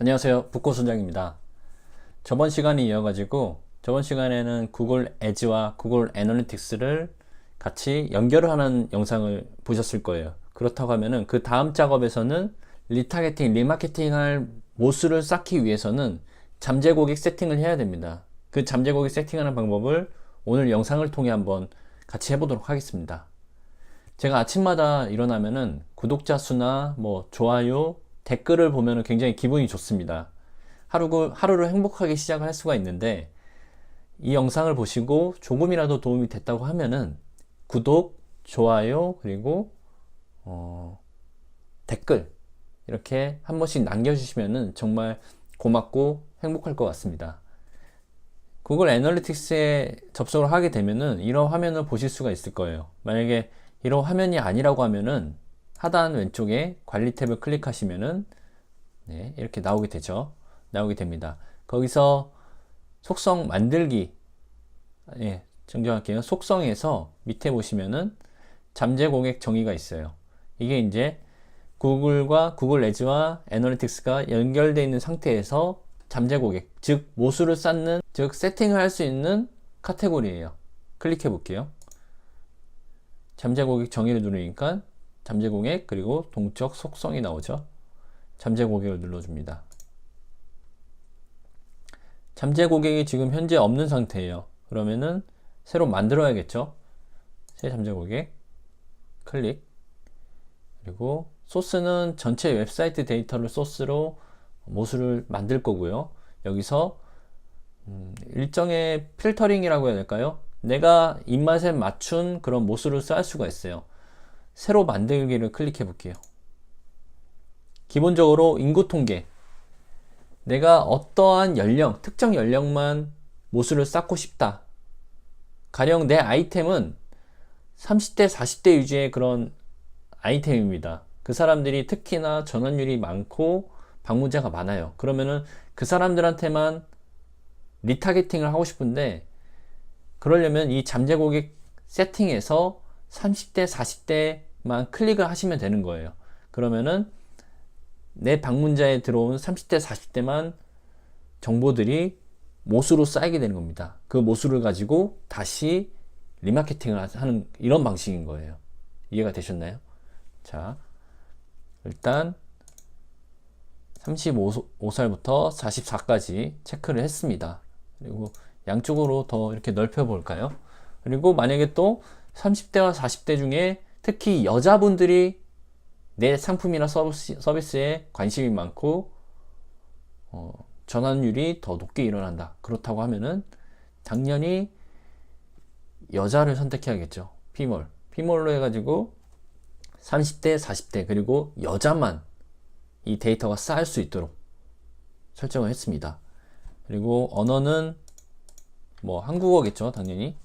안녕하세요. 북고순장입니다. 저번 시간에 이어가지고 저번 시간에는 구글 애지와 구글 애널리틱스를 같이 연결을 하는 영상을 보셨을 거예요. 그렇다고 하면은 그 다음 작업에서는 리타게팅, 리마케팅 할 모수를 쌓기 위해서는 잠재 고객 세팅을 해야 됩니다. 그 잠재 고객 세팅하는 방법을 오늘 영상을 통해 한번 같이 해보도록 하겠습니다. 제가 아침마다 일어나면은 구독자 수나 좋아요, 댓글을 보면은 굉장히 기분이 좋습니다. 하루를 행복하게 시작을 할 수가 있는데, 이 영상을 보시고 조금이라도 도움이 됐다고 하면은 구독, 좋아요, 그리고 댓글 이렇게 한 번씩 남겨주시면은 정말 고맙고 행복할 것 같습니다. 구글 애널리틱스에 접속을 하게 되면은 이런 화면을 보실 수가 있을 거예요. 만약에 이런 화면이 아니라고 하면은 하단 왼쪽에 관리 탭을 클릭하시면은 이렇게 나오게 되죠. 나오게 됩니다. 거기서 속성 만들기, 정정할게요. 속성에서 밑에 보시면은 잠재 고객 정의가 있어요. 이게 이제 구글과 구글 애지와 애널리틱스가 연결되어 있는 상태에서 잠재 고객, 즉 모수를 쌓는, 즉 세팅을 할 수 있는 카테고리예요. 클릭해 볼게요. 잠재 고객 정의를 누르니까 잠재 고객 그리고 동적 속성이 나오죠. 잠재 고객을 눌러줍니다. 잠재 고객이 지금 현재 없는 상태예요. 그러면은 새로 만들어야겠죠. 새 잠재 고객 클릭, 그리고 소스는 전체 웹사이트 데이터를 소스로 모수를 만들 거고요. 여기서 일정의 필터링이라고 해야 될까요? 내가 입맛에 맞춘 그런 모수를 쌓을 수가 있어요. 새로 만들기를 클릭해 볼게요. 기본적으로 인구 통계, 내가 어떠한 연령, 특정 연령만 모수를 쌓고 싶다. 가령 내 아이템은 30대, 40대 유지의 그런 아이템입니다. 그 사람들이 특히나 전환율이 많고 방문자가 많아요. 그러면은 그 사람들한테만 리타게팅을 하고 싶은데, 그러려면 이 잠재 고객 세팅에서 30대, 40대만 클릭을 하시면 되는 거예요. 그러면은 내 방문자에 들어온 30대, 40대만 정보들이 모수로 쌓이게 되는 겁니다. 그 모수를 가지고 다시 리마케팅을 하는 이런 방식인 거예요. 이해가 되셨나요? 자, 일단 35살부터 44까지 체크를 했습니다. 그리고 양쪽으로 더 이렇게 넓혀 볼까요? 그리고 만약에 또 30대와 40대 중에 특히 여자분들이 내 상품이나 서비스에 관심이 많고 전환율이 더 높게 일어난다. 그렇다고 하면은 당연히 여자를 선택해야겠죠. 피몰로 해가지고 30대, 40대 그리고 여자만 이 데이터가 쌓일 수 있도록 설정을 했습니다. 그리고 언어는 한국어겠죠, 당연히.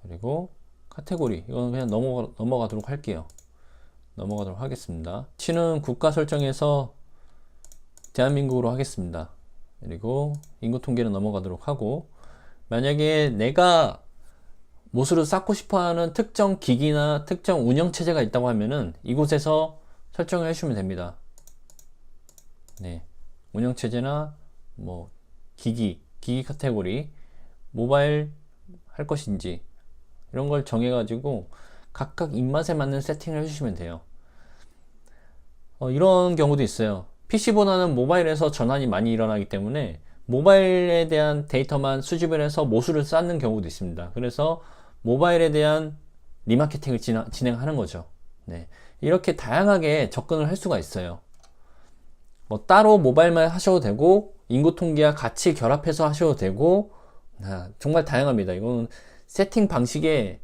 그리고 카테고리, 이건 그냥 넘어가도록 할게요. 넘어가도록 하겠습니다. 치는 국가 설정에서 대한민국으로 하겠습니다. 그리고 인구 통계는 넘어가도록 하고, 만약에 내가 모수를 쌓고 싶어하는 특정 기기나 특정 운영체제가 있다고 하면은 이곳에서 설정을 해주시면 됩니다. 운영체제나 기기 카테고리, 모바일 할 것인지 이런 걸 정해가지고 각각 입맛에 맞는 세팅을 해주시면 돼요. 이런 경우도 있어요. PC보다는 모바일에서 전환이 많이 일어나기 때문에 모바일에 대한 데이터만 수집을 해서 모수를 쌓는 경우도 있습니다. 그래서 모바일에 대한 리마케팅을 진행하는 거죠. 이렇게 다양하게 접근을 할 수가 있어요. 따로 모바일만 하셔도 되고 인구 통계와 같이 결합해서 하셔도 되고, 정말 다양합니다. 이거는 세팅 방식에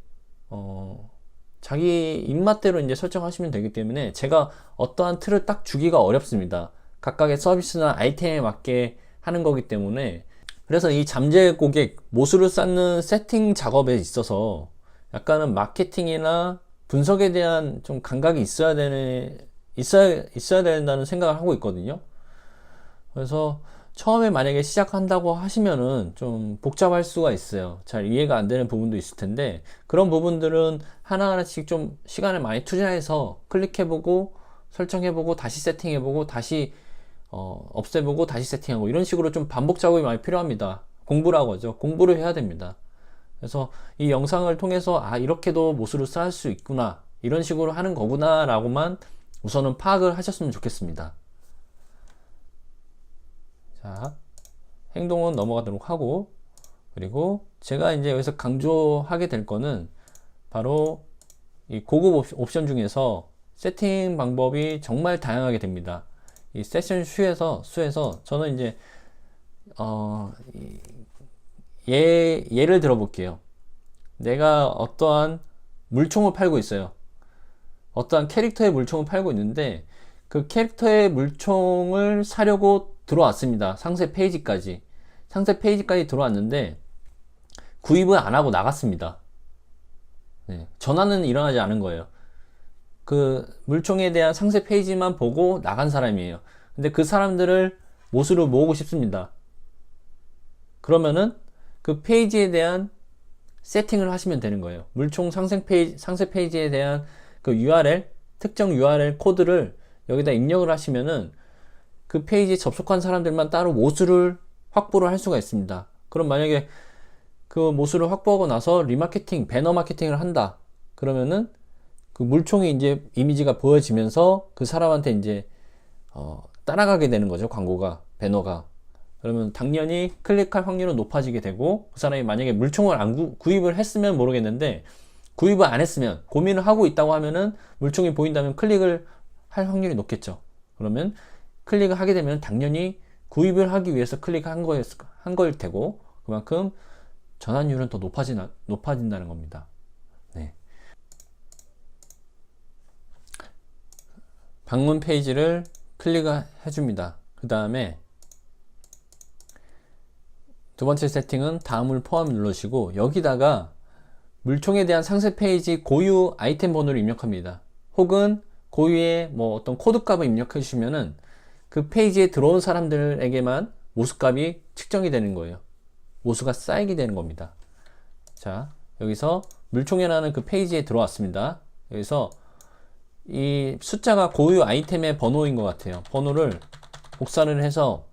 자기 입맛대로 이제 설정하시면 되기 때문에 제가 어떠한 틀을 딱 주기가 어렵습니다. 각각의 서비스나 아이템에 맞게 하는 거기 때문에. 그래서 이 잠재 고객 모수를 쌓는 세팅 작업에 있어서 약간은 마케팅이나 분석에 대한 좀 감각이 있어야 된다는 생각을 하고 있거든요. 그래서 처음에 만약에 시작한다고 하시면은 좀 복잡할 수가 있어요. 잘 이해가 안 되는 부분도 있을 텐데, 그런 부분들은 하나하나씩 좀 시간을 많이 투자해서 클릭해보고 설정해보고 다시 세팅해보고 다시 없애보고 다시 세팅하고 이런 식으로 좀 반복 작업이 많이 필요합니다. 공부라고 하죠. 공부를 해야 됩니다. 그래서 이 영상을 통해서 아, 이렇게도 모수를 쌓을 수 있구나, 이런 식으로 하는 거구나 라고만 우선은 파악을 하셨으면 좋겠습니다. 자, 행동은 넘어가도록 하고, 그리고 제가 이제 여기서 강조하게 될 거는 바로 이 고급 옵션 중에서 세팅 방법이 정말 다양하게 됩니다. 이 세션 수에서 저는 이제 예를 들어 볼게요. 내가 어떠한 물총을 팔고 있어요. 어떠한 캐릭터의 물총을 팔고 있는데 그 캐릭터의 물총을 사려고 들어왔습니다. 상세 페이지까지 들어왔는데 구입을 안 하고 나갔습니다. 네, 전환은 일어나지 않은 거예요. 그 물총에 대한 상세 페이지만 보고 나간 사람이에요. 근데 그 사람들을 모수로 모으고 싶습니다. 그러면은 그 페이지에 대한 세팅을 하시면 되는 거예요. 물총 상세 페이지에 대한 그 URL, 특정 URL 코드를 여기다 입력을 하시면은 그 페이지에 접속한 사람들만 따로 모수를 확보를 할 수가 있습니다. 그럼 만약에 그 모수를 확보하고 나서 리마케팅, 배너 마케팅을 한다. 그러면은 그 물총이 이제 이미지가 보여지면서 그 사람한테 이제 따라가게 되는 거죠. 광고가, 배너가. 그러면 당연히 클릭할 확률은 높아지게 되고, 그 사람이 만약에 물총을 안 구입을 했으면 모르겠는데 구입을 안 했으면, 고민을 하고 있다고 하면은 물총이 보인다면 클릭을 할 확률이 높겠죠. 그러면 클릭을 하게 되면 당연히 구입을 하기 위해서 클릭한 거일 테고, 그만큼 전환율은 더 높아진다는 겁니다. 네. 방문 페이지를 클릭해 줍니다. 그 다음에 두 번째 세팅은 다음을 포함 누르시고, 여기다가 물총에 대한 상세 페이지 고유 아이템 번호를 입력합니다. 혹은 고유의 뭐 어떤 코드 값을 입력해 주시면은 그 페이지에 들어온 사람들에게만 모수값이 측정이 되는 거예요. 모수가 쌓이게 되는 겁니다. 자, 여기서 물총이라는 그 페이지에 들어왔습니다. 여기서 이 숫자가 고유 아이템의 번호인 것 같아요. 번호를 복사를 해서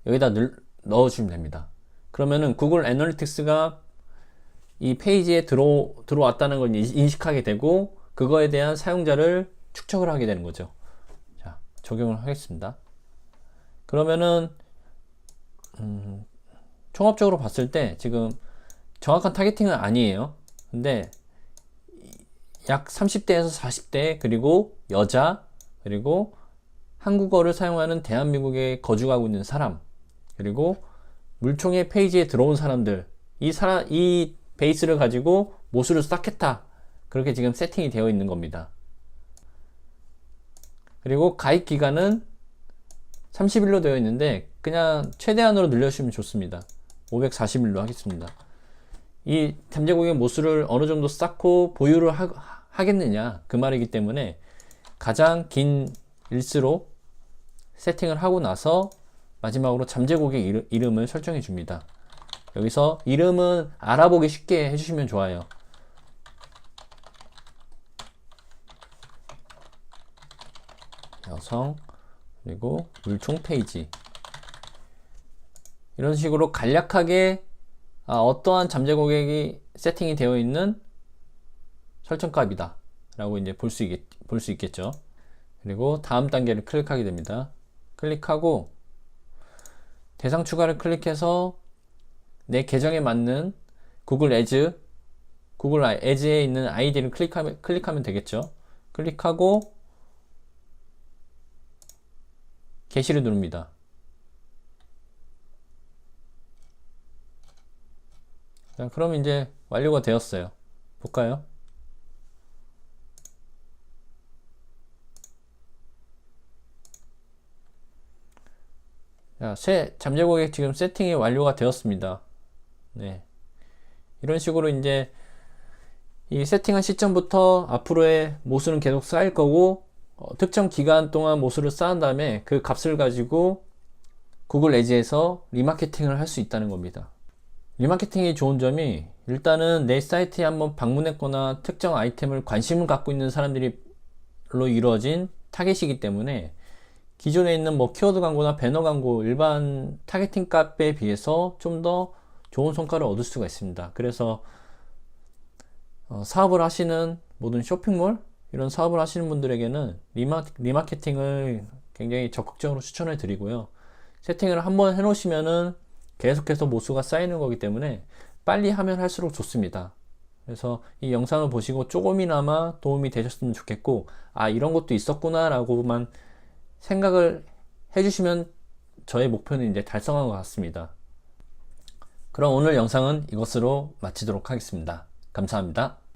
여기다 넣어주시면 됩니다. 그러면은 구글 애널리틱스가 이 페이지에 들어왔다는 걸 인식하게 되고, 그거에 대한 사용자를 축적을 하게 되는 거죠. 자, 적용을 하겠습니다. 그러면은 종합적으로 봤을 때 지금 정확한 타겟팅은 아니에요. 근데 약 30대에서 40대, 그리고 여자, 그리고 한국어를 사용하는 대한민국에 거주하고 있는 사람, 그리고 물총의 페이지에 들어온 사람들, 이 베이스를 가지고 모수를 쌓겠다, 그렇게 지금 세팅이 되어 있는 겁니다. 그리고 가입 기간은 30일로 되어 있는데 그냥 최대한으로 늘려주시면 좋습니다. 540일로 하겠습니다. 이 잠재고객 모수를 어느 정도 쌓고 보유를 하겠느냐, 그 말이기 때문에 가장 긴 일수로 세팅을 하고 나서 마지막으로 잠재고객 이름을 설정해 줍니다. 여기서 이름은 알아보기 쉽게 해주시면 좋아요. 여성, 그리고 물총 페이지, 이런 식으로 간략하게 어떠한 잠재고객이 세팅이 되어 있는 설정값이다 라고 이제 볼 수 있겠죠. 그리고 다음 단계를 클릭하게 됩니다. 클릭하고 대상 추가를 클릭해서 내 계정에 맞는 구글 애즈에 있는 아이디를 클릭하면 되겠죠. 클릭하고 게시를 누릅니다. 자, 그럼 이제 완료가 되었어요. 볼까요? 자, 새 잠재고객 지금 세팅이 완료가 되었습니다. 네. 이런 식으로 이제 이 세팅한 시점부터 앞으로의 모수는 계속 쌓일 거고, 특정 기간 동안 모수를 쌓은 다음에 그 값을 가지고 구글 애지에서 리마케팅을 할 수 있다는 겁니다. 리마케팅이 좋은 점이 일단은 내 사이트에 한번 방문했거나 특정 아이템을 관심을 갖고 있는 사람들로 이루어진 타겟이기 때문에 기존에 있는 뭐 키워드 광고나 배너 광고 일반 타겟팅 값에 비해서 좀 더 좋은 성과를 얻을 수가 있습니다. 그래서 사업을 하시는 모든 쇼핑몰 이런 사업을 하시는 분들에게는 리마케팅을 굉장히 적극적으로 추천을 드리고요. 세팅을 한번 해놓으시면은 계속해서 모수가 쌓이는 거기 때문에 빨리 하면 할수록 좋습니다. 그래서 이 영상을 보시고 조금이나마 도움이 되셨으면 좋겠고, 아, 이런 것도 있었구나 라고만 생각을 해주시면 저의 목표는 이제 달성한 것 같습니다. 그럼 오늘 영상은 이것으로 마치도록 하겠습니다. 감사합니다.